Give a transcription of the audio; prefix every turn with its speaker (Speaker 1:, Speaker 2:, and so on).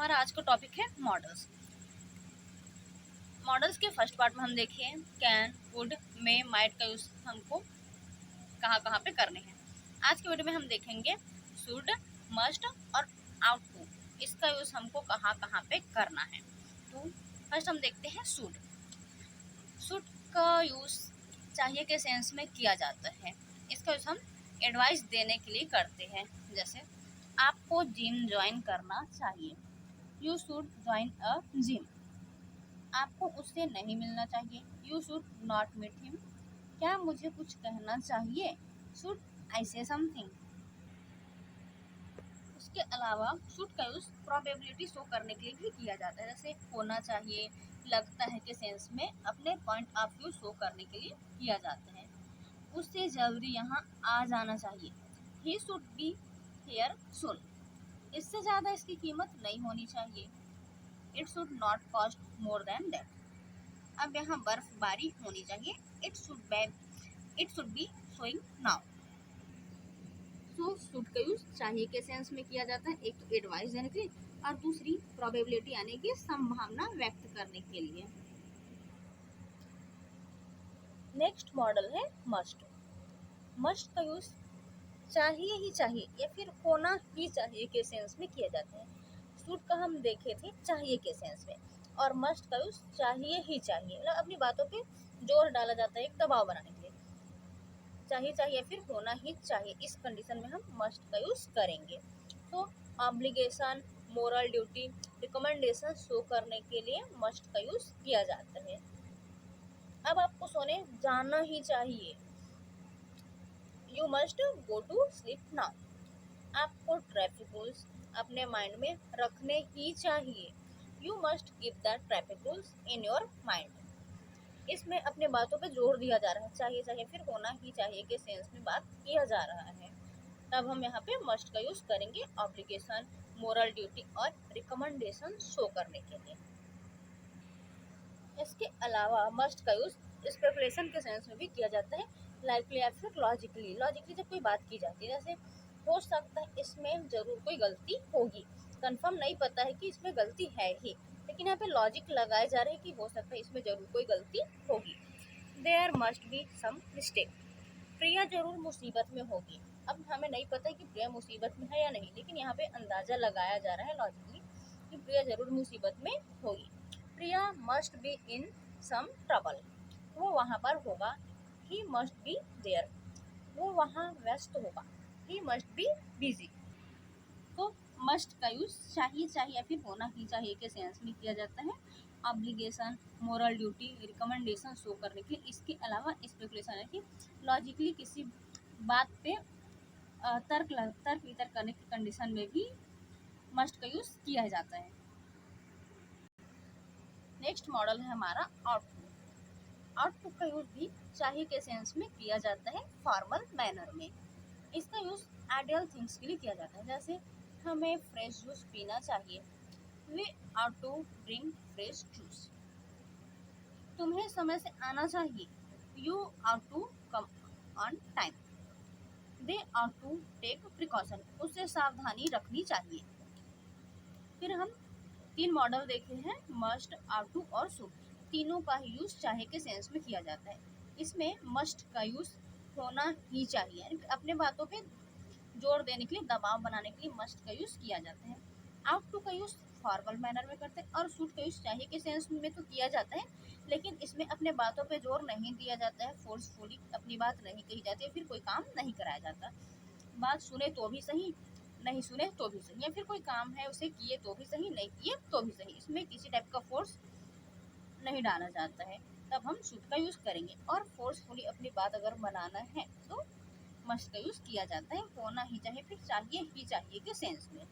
Speaker 1: हमारा आज का टॉपिक है मॉडल्स। मॉडल्स के फर्स्ट पार्ट में हम देखें कैन, वुड, मे, माइट का यूज हमको कहाँ कहाँ पे करने हैं। आज के वीडियो में हम देखेंगे शुड, मस्ट और आउट टू, इसका यूज हमको कहाँ कहाँ पे करना है। तो फर्स्ट हम देखते हैं शुड। शुड का यूज चाहिए के सेंस में किया जाता है। इसका यूज हम एडवाइस देने के लिए करते हैं। जैसे आपको जिम ज्वाइन करना चाहिए, you should join a gym. आपको उससे नहीं मिलना चाहिए, you should not meet him. क्या मुझे कुछ कहना चाहिए, शुड आई से समथिंग। इसके अलावा शुड का यूज प्रोबेबिलिटी शो करने के लिए भी किया जाता है। जैसे होना चाहिए, लगता है के सेंस में अपने पॉइंट ऑफ व्यू शो करने के लिए किया जाता है। उससे जल्दी यहाँ आ जाना चाहिए, he should be here soon. इससे ज़्यादा इसकी कीमत नहीं होनी चाहिए, it should not cost more than that. अब यहाँ बर्फबारी होनी चाहिए, it should be snowing now. तो शुड का यूज चाहिए के सेंस में किया जाता है, एक तो एडवाइस देने के लिए और दूसरी प्रोबेबिलिटी आने की संभावना व्यक्त करने के लिए। नेक्स्ट मॉडल है मस्ट। मस्ट का यूज चाहिए ही चाहिए या फिर होना ही चाहिए के सेंस में किया जाता है। शुड का हम देखे थे चाहिए के सेंस में, और मस्ट का यूज चाहिए ही चाहिए, मतलब अपनी बातों पे जोर डाला जाता है एक दबाव बनाने के लिए। चाहिए चाहिए फिर होना ही चाहिए, इस कंडीशन में हम मस्ट का यूज करेंगे। तो obligation, moral duty, recommendation show करने के लिए मस्ट का यूज किया जाता है। अब आपको सोने जाना ही चाहिए, you must go to sleep now. आपको ट्रैफिक रूल्स अपने माइंड में रखने ही चाहिए, you must keep the traffic rules in your mind. इसमें अपने बातों पे जोर दिया जा रहा है, चाहिए चाहिए फिर होना ही चाहिए के सेंस में बात किया जा रहा है। तब हम यहाँ पे मस्ट का यूज करेंगे ऑब्लिगेशन, मोरल ड्यूटी और रिकमेंडेशन शो करने के लिए। इसके अलावा मस्ट का यूज स्पेकुलेशन के सेंस में भी किया जाता है, लाइकली या फिर लॉजिकली। लॉजिकली जब कोई बात की जाती है, जैसे हो सकता है इसमें जरूर कोई गलती होगी, कंफर्म नहीं पता है कि इसमें गलती है ही, लेकिन यहाँ पे लॉजिक लगाए जा रहे हैं कि हो सकता है इसमें जरूर कोई गलती होगी। There must be some mistake. Priya जरूर मुसीबत में होगी। अब हमें नहीं पता है कि प्रिया मुसीबत में है या नहीं, लेकिन यहाँ पे अंदाजा लगाया जा रहा है लॉजिकली कि प्रिया जरूर मुसीबत में होगी। Priya must be in some trouble, वो वहाँ पर होगा, ही मस्ट बी देयर, वो वहाँ व्यस्त होगा, ही मस्ट बी बिजी। तो मस्ट का यूज चाहिए चाहिए या फिर होना ही चाहिए के सेंस में किया जाता है, obligation, moral duty, recommendation show करने के लिए। इसके अलावा स्पेकुलेशन है कि लॉजिकली किसी बात पे तर्क वितर्क करने की कंडीशन में भी मस्ट का यूज किया जाता है। नेक्स्ट मॉडल है हमारा आउटपुट। आउटपुट का यूज भी चाहिए के सेंस में किया जाता है फॉर्मल मैनर में। इसका यूज आइडियल थिंग्स के लिए किया जाता है। जैसे हमें फ्रेश जूस पीना चाहिए, we are to drink fresh juice. तुम्हें समय से आना चाहिए, you are to come on time. They are to take precaution, उससे सावधानी रखनी चाहिए। फिर हम 3 मॉडल देखे हैं, मस्ट, आर टू और शुड। तीनों का यूज चाहे के सेंस में किया जाता है। इसमें मस्ट का यूज होना ही चाहिए, यानी अपने बातों पे जोर देने के लिए, दबाव बनाने के लिए मस्ट का यूज किया जाता है। आउट टू का यूज फॉर्मल मैनर में करते हैं, और शुड का यूज चाहिए के सेंस में तो किया जाता है, लेकिन इसमें अपने बातों पे जोर नहीं दिया जाता है, फोर्सफुली अपनी बात नहीं कही जाती है, फिर कोई काम नहीं कराया जाता। बात सुने तो भी सही, नहीं सुने तो भी सही, या फिर कोई काम है उसे किए तो भी सही, नहीं किए तो भी सही, इसमें किसी टाइप का फोर्स नहीं डाला जाता है। तब हम शुड का यूज करेंगे, और फोर्सफुली अपनी बात अगर बनाना है तो मस्ट का यूज किया जाता है, होना ही चाहिए फिर चाहिए ही चाहिए के सेंस में।